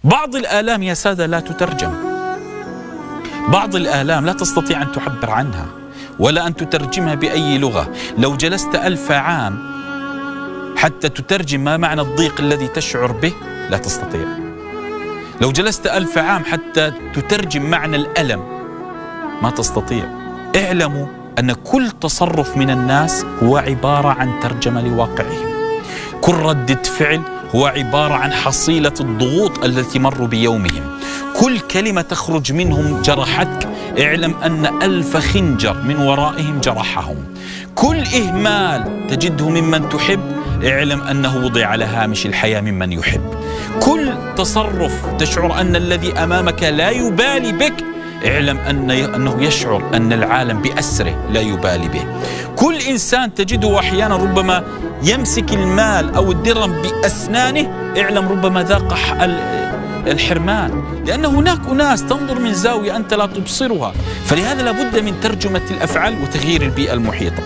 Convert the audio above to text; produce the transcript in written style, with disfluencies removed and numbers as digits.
بعض الآلام يا سادة لا تترجم، بعض الآلام لا تستطيع أن تعبر عنها ولا أن تترجمها بأي لغة. لو جلست 1000 عام حتى تترجم ما معنى الضيق الذي تشعر به لا تستطيع. لو جلست 1000 عام حتى تترجم معنى الألم ما تستطيع. اعلموا أن كل تصرف من الناس هو عبارة عن ترجمة لواقعهم، كل ردة فعل هو عبارة عن حصيلة الضغوط التي مروا بيومهم. كل كلمة تخرج منهم جرحتك، اعلم أن 1000 خنجر من ورائهم جرحهم. كل إهمال تجده ممن تحب، اعلم أنه وضع على هامش الحياة ممن يحب. كل تصرف تشعر أن الذي أمامك لا يبالي بك، اعلم أنه يشعر أن العالم بأسره لا يبالي به. كل إنسان تجده أحيانا ربما يمسك المال أو الدرهم بأسنانه، اعلم ربما ذاق الحرمان، لأن هناك أناس تنظر من زاوية أنت لا تبصرها. فلهذا لابد من ترجمة الأفعال وتغيير البيئة المحيطة.